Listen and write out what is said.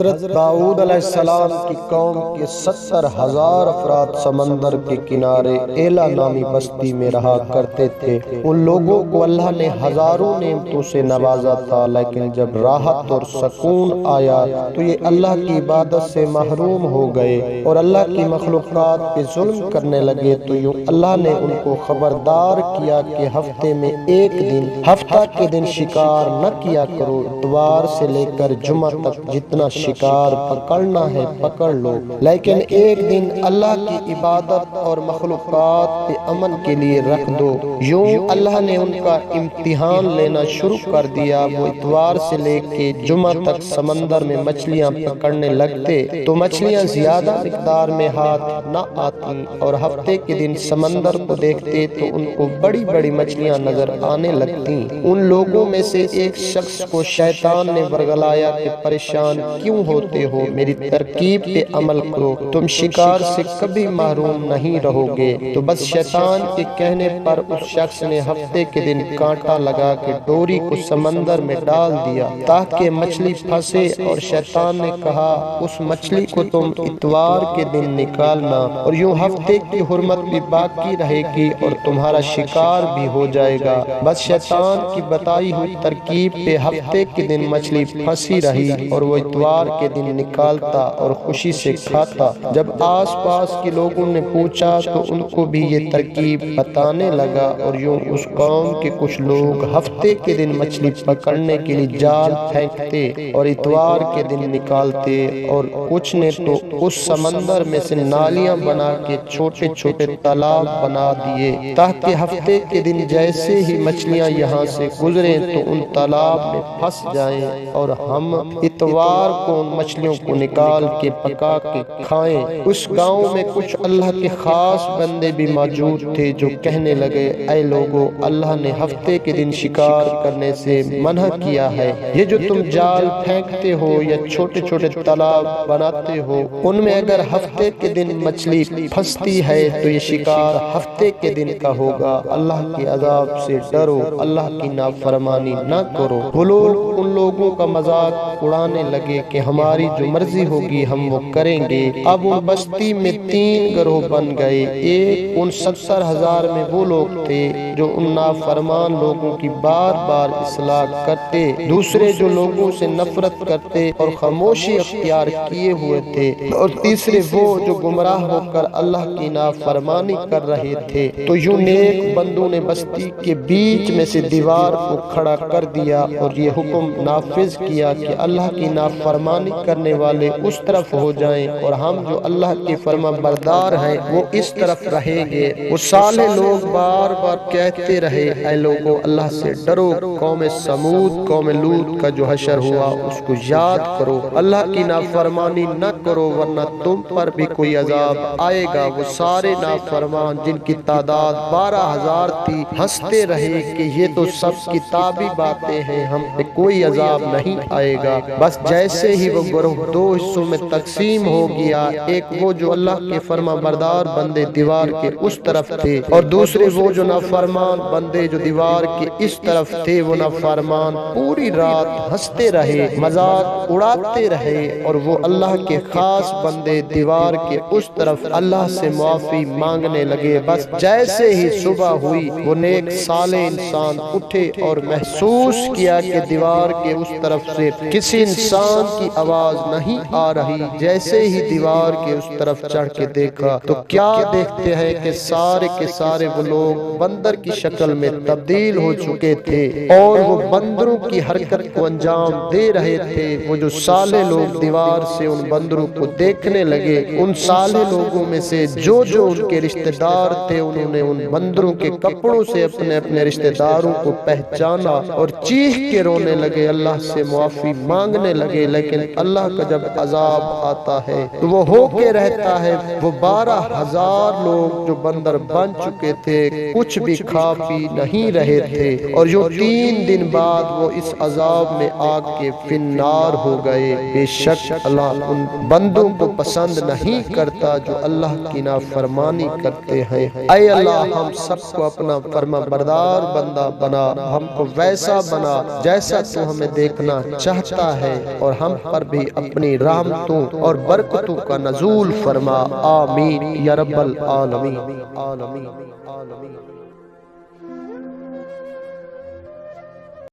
حضرت داؤد علیہ السلام کی قوم کے 70,000 افراد سمندر کے کنارے ایلا نامی بستی میں رہا کرتے تھے۔ ان لوگوں کو اللہ نے ہزاروں نعمتوں سے نوازا تھا، لیکن جب راحت اور سکون آیا تو یہ اللہ کی عبادت سے محروم ہو گئے اور اللہ کی مخلوقات پہ ظلم کرنے لگے۔ تو یوں اللہ نے ان کو خبردار کیا کہ ہفتے میں ایک دن، ہفتہ کے دن شکار نہ کیا کرو، اتوار سے لے کر جمعہ تک جتنا شکار پکڑنا ہے پکڑ لو، لیکن ایک دن اللہ کی عبادت اور مخلوقات پہ امن کے لیے رکھ دو۔ یوں اللہ نے ان کا امتحان لینا شروع کر دیا۔ وہ اتوار سے لے کے جمعہ تک سمندر میں مچھلیاں پکڑنے لگتے تو مچھلیاں زیادہ مقدار میں ہاتھ نہ آتی، اور ہفتے کے دن سمندر کو دیکھتے تو ان کو بڑی بڑی مچھلیاں نظر آنے لگتی۔ ان لوگوں میں سے ایک شخص کو شیطان نے ورگلایا کہ پریشان کیوں ہوتے ہو، میری ترکیب پہ عمل کرو، تم شکار سے کبھی محروم نہیں رہو گے۔ تو بس شیطان کے کہنے پر اس شخص نے ہفتے کے دن کانٹا لگا کے ڈوری کو سمندر میں ڈال دیا تاکہ مچھلی پھنسے، اور شیطان نے کہا اس مچھلی کو تم اتوار کے دن نکالنا، اور یوں ہفتے کی حرمت بھی باقی رہے گی اور تمہارا شکار بھی ہو جائے گا۔ بس شیطان کی بتائی ہوئی ترکیب پہ ہفتے کے دن مچھلی پھنسی رہی اور وہ اتوار کے دن نکالتا اور خوشی سے کھاتا۔ جب آس پاس کے لوگوں نے پوچھا تو ان کو بھی یہ ترکیب بتانے لگا، اور یوں اس قوم کے کچھ لوگ ہفتے کے دن مچھلی پکڑنے کے لیے جال پھینکتے اور اتوار کے دن نکالتے، اور کچھ نے تو اس سمندر میں سے نالیاں بنا کے چھوٹے چھوٹے تالاب بنا دیے تاکہ ہفتے کے دن جیسے ہی مچھلیاں یہاں سے گزریں تو ان تالاب میں پھنس جائیں اور ہم اتوار کو ان مچھلیوں کو نکال کے پکا کے کھائیں۔ اس گاؤں میں کچھ اللہ کے خاص بندے بھی موجود تھے جو کہنے لگے، اے لوگو، اللہ نے ہفتے کے دن شکار کرنے سے منع کیا ہے۔ یہ جو تم جال پھینکتے ہو یا چھوٹے چھوٹے تالاب بناتے ہو، ان میں اگر ہفتے کے دن مچھلی پھنستی ہے تو یہ شکار ہفتے کے دن کا ہوگا۔ اللہ کے عذاب سے ڈرو، اللہ کی نافرمانی نہ کرو۔ وہ لوگ ان لوگوں کا مذاق اڑانے لگے کہ ہماری جو مرضی ہوگی ہم وہ کریں گے۔ اب ان بستی میں 3 گروہ بن گئے۔ ایک ان 70,000 میں وہ لوگ تھے جو ان نافرمان لوگوں کی بار بار اصلاح کرتے، دوسرے جو لوگوں سے نفرت کرتے اور خاموشی اختیار کیے ہوئے تھے، اور تیسرے وہ جو گمراہ ہو کر اللہ کی نافرمانی کر رہے تھے۔ تو یوں نیک بندوں نے بستی کے بیچ میں سے دیوار کو کھڑا کر دیا اور یہ حکم نافذ کیا کہ اللہ کی نافرمانی کرنے والے اس طرف ہو جائیں اور ہم جو اللہ کے فرما بردار ہیں وہ اس طرف رہیں گے۔ وہ صالح لوگ بار بار کہتے رہے، اے لوگو، اللہ سے ڈرو۔ قوم سمود، قوم لوط کا جو حشر ہوا اس کو یاد کرو، اللہ کی نافرمانی نہ کرو ورنہ تم پر بھی کوئی عذاب آئے گا۔ وہ سارے نافرمان جن کی تعداد 12,000 تھی ہنستے رہے کہ یہ تو سب کتابی باتیں ہیں، ہم پہ کوئی عذاب نہیں آئے گا۔ بس جیسے ہی وہ گروہ 2 حصوں میں تقسیم ہو گیا، ایک وہ جو اللہ کے فرما بردار بندے دیوار کے اس طرف تھے، اور دوسرے وہ جو نافرمان بندے جو دیوار کے اس طرف تھے، وہ نافرمان پوری رات ہنستے رہے، مذاق اڑاتے رہے، اور وہ اللہ کے خاص بندے دیوار کے اس طرف اللہ سے معافی مانگنے لگے۔ بس جیسے ہی صبح ہوئی، وہ نیک صالح انسان اٹھے اور محسوس کیا کہ دیوار کے اس طرف سے کسی انسان کی آواز نہیں آ رہی۔ جیسے ہی دیوار کے اس طرف چڑھ کے دیکھا تو کیا دیکھتے ہیں کہ سارے کے سارے وہ لوگ بندر کی شکل میں تبدیل ہو چکے تھے اور وہ بندروں کی حرکت کو انجام دے رہے تھے۔ وہ جو صالح لوگ دیوار سے ان بندروں کو دیکھنے لگے، ان صالح لوگوں میں سے جو ان کے رشتہ دار تھے، انہوں نے ان بندروں کے کپڑوں سے اپنے اپنے رشتہ داروں کو پہچانا اور چیخ کے رونے لگے، اللہ سے معافی مانگنے لگے۔ لیکن اللہ کا جب عذاب آتا ہے تو وہ ہو کے رہتا ہے۔ وہ 12,000 لوگ جو بندر بن چکے تھے، کچھ بھی کھا پی نہیں رہے تھے، اور جو 3 دن بعد وہ اس عذاب میں آگ کے فنار ہو گئے۔ بے شک اللہ ان بندوں کو پسند نہیں کرتا جو اللہ کی نافرمانی کرتے ہیں۔ اے اللہ ہم سب کو اپنا فرما بردار بندہ بنا، ہم کو ویسا بنا جیسا تو ہمیں دیکھنا چاہتا ہے، اور ہم پر بھی اپنی رحمتوں اور برکتوں کا نزول فرما۔ آمین یا رب العالمین۔